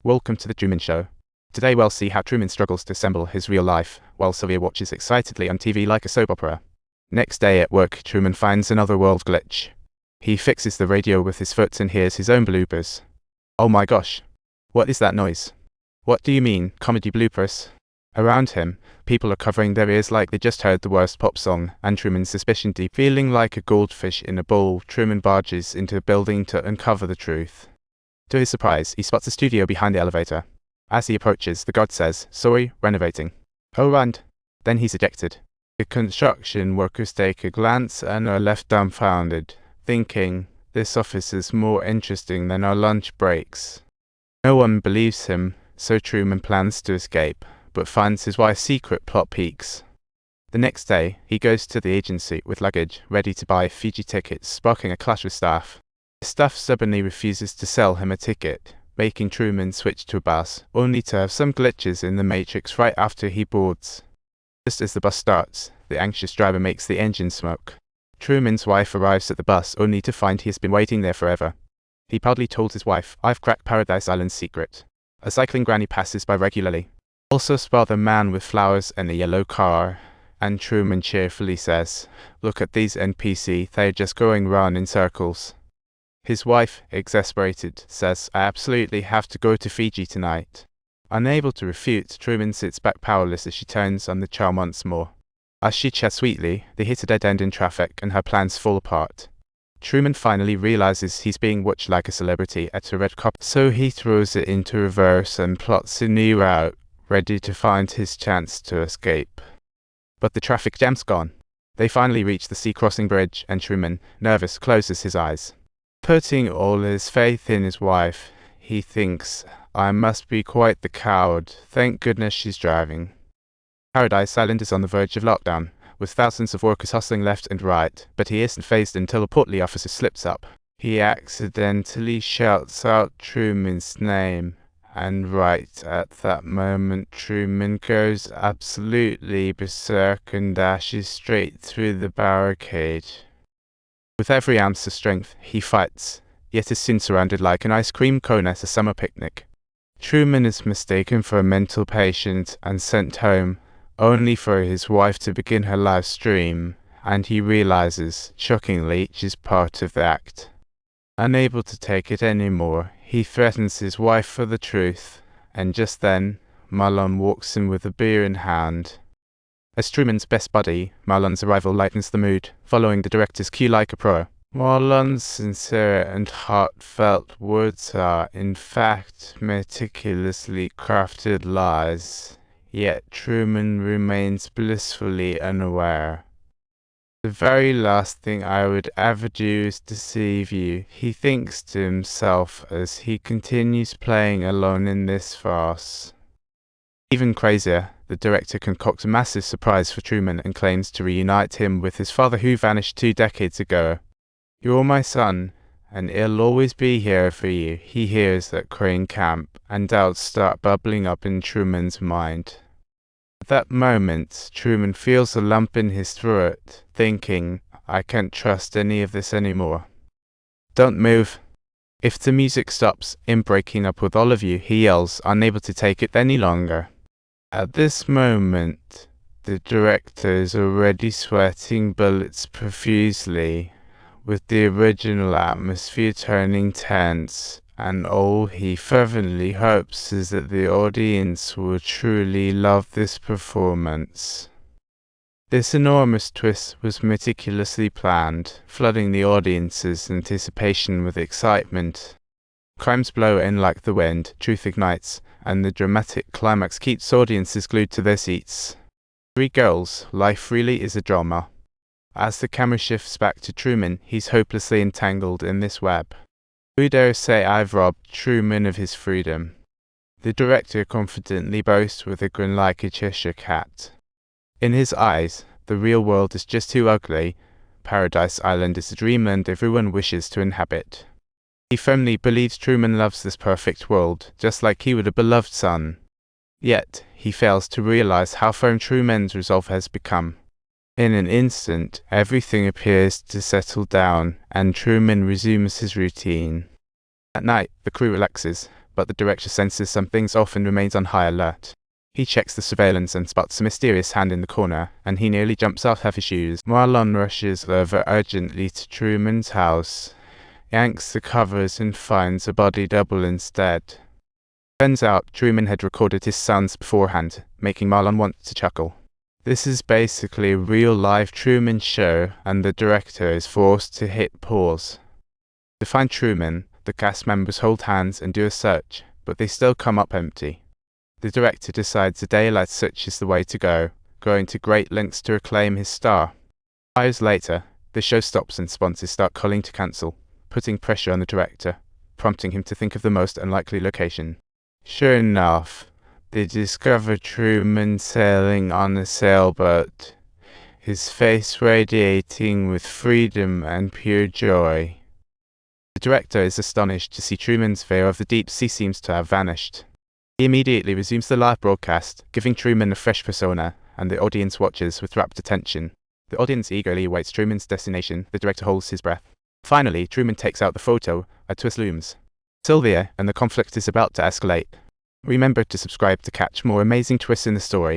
Welcome to the Truman Show. Today we'll see how Truman struggles to assemble his real life, while Sylvia watches excitedly on TV like a soap opera. Next day at work, Truman finds another world glitch. He fixes the radio with his foot and hears his own bloopers. Oh my gosh. What is that noise? What do you mean, comedy bloopers? Around him, people are covering their ears like they just heard the worst pop song, and Truman's suspicion deep. Feeling like a goldfish in a bowl, Truman barges into a building to uncover the truth. To his surprise, he spots a studio behind the elevator. As he approaches, the guard says, "Sorry, renovating." "Oh, and?" Then he's ejected. The construction workers take a glance and are left dumbfounded, thinking, this office is more interesting than our lunch breaks. No one believes him, so Truman plans to escape, but finds his wife's secret plot peaks. The next day, he goes to the agency with luggage, ready to buy Fiji tickets, sparking a clash with staff. The staff stubbornly refuses to sell him a ticket, making Truman switch to a bus, only to have some glitches in the matrix right after he boards. Just as the bus starts, the anxious driver makes the engine smoke. Truman's wife arrives at the bus, only to find he has been waiting there forever. He proudly told his wife, "I've cracked Paradise Island's secret." A cycling granny passes by regularly. Also spot a man with flowers and a yellow car, and Truman cheerfully says, "Look at these NPC, they're just going round in circles." His wife, exasperated, says, "I absolutely have to go to Fiji tonight." Unable to refute, Truman sits back powerless as she turns on the charm once more. As she chats sweetly, they hit a dead end in traffic and her plans fall apart. Truman finally realizes he's being watched like a celebrity at a red carpet, so he throws it into reverse and plots a new route, ready to find his chance to escape. But the traffic jam's gone. They finally reach the sea crossing bridge, and Truman, nervous, closes his eyes. Putting all his faith in his wife, he thinks, "I must be quite the coward. Thank goodness she's driving." Paradise Island is on the verge of lockdown, with thousands of workers hustling left and right, but he isn't fazed until a portly officer slips up. He accidentally shouts out Truman's name, and right at that moment Truman goes absolutely berserk and dashes straight through the barricade. With every ounce of strength, he fights, yet is soon surrounded like an ice cream cone at a summer picnic. Truman is mistaken for a mental patient and sent home, only for his wife to begin her live stream, and he realizes, shockingly, she's part of the act. Unable to take it anymore, he threatens his wife for the truth, and just then, Marlon walks in with a beer in hand. As Truman's best buddy, Marlon's arrival lightens the mood, following the director's cue like a pro. Marlon's sincere and heartfelt words are, in fact, meticulously crafted lies, yet Truman remains blissfully unaware. "The very last thing I would ever do is deceive you," he thinks to himself as he continues playing alone in this farce. Even crazier, the director concocts a massive surprise for Truman and claims to reunite him with his father who vanished 2 decades ago. "You're my son, and I'll always be here for you," he hears at Crane Camp, and doubts start bubbling up in Truman's mind. At that moment, Truman feels a lump in his throat, thinking, "I can't trust any of this anymore." "Don't move. If the music stops, I'm breaking up with all of you," he yells, unable to take it any longer. At this moment, the director is already sweating bullets profusely, with the original atmosphere turning tense, and all he fervently hopes is that the audience will truly love this performance. This enormous twist was meticulously planned, flooding the audience's anticipation with excitement. Crimes blow in like the wind, truth ignites, and the dramatic climax keeps audiences glued to their seats. 3 girls, life really is a drama. As the camera shifts back to Truman, he's hopelessly entangled in this web. Who dare say I've robbed Truman of his freedom? The director confidently boasts with a grin like a Cheshire cat. In his eyes, the real world is just too ugly. Paradise Island is a dreamland everyone wishes to inhabit. He firmly believes Truman loves this perfect world, just like he would a beloved son. Yet, he fails to realize how firm Truman's resolve has become. In an instant, everything appears to settle down, and Truman resumes his routine. At night, the crew relaxes, but the director senses something's off and remains on high alert. He checks the surveillance and spots a mysterious hand in the corner, and he nearly jumps out of his shoes. Marlon rushes over urgently to Truman's house, yanks the covers and finds a body double instead. Turns out Truman had recorded his sounds beforehand, making Marlon want to chuckle. This is basically a real-life Truman show, and the director is forced to hit pause. To find Truman, the cast members hold hands and do a search, but they still come up empty. The director decides a daylight search is the way to go, going to great lengths to reclaim his star. Hours later, the show stops and sponsors start calling to cancel, putting pressure on the director, prompting him to think of the most unlikely location. Sure enough, they discover Truman sailing on a sailboat, his face radiating with freedom and pure joy. The director is astonished to see Truman's fear of the deep sea seems to have vanished. He immediately resumes the live broadcast, giving Truman a fresh persona, and the audience watches with rapt attention. The audience eagerly awaits Truman's destination. The director holds his breath. Finally, Truman takes out the photo. A twist looms. Sylvia, and the conflict is about to escalate. Remember to subscribe to catch more amazing twists in the story.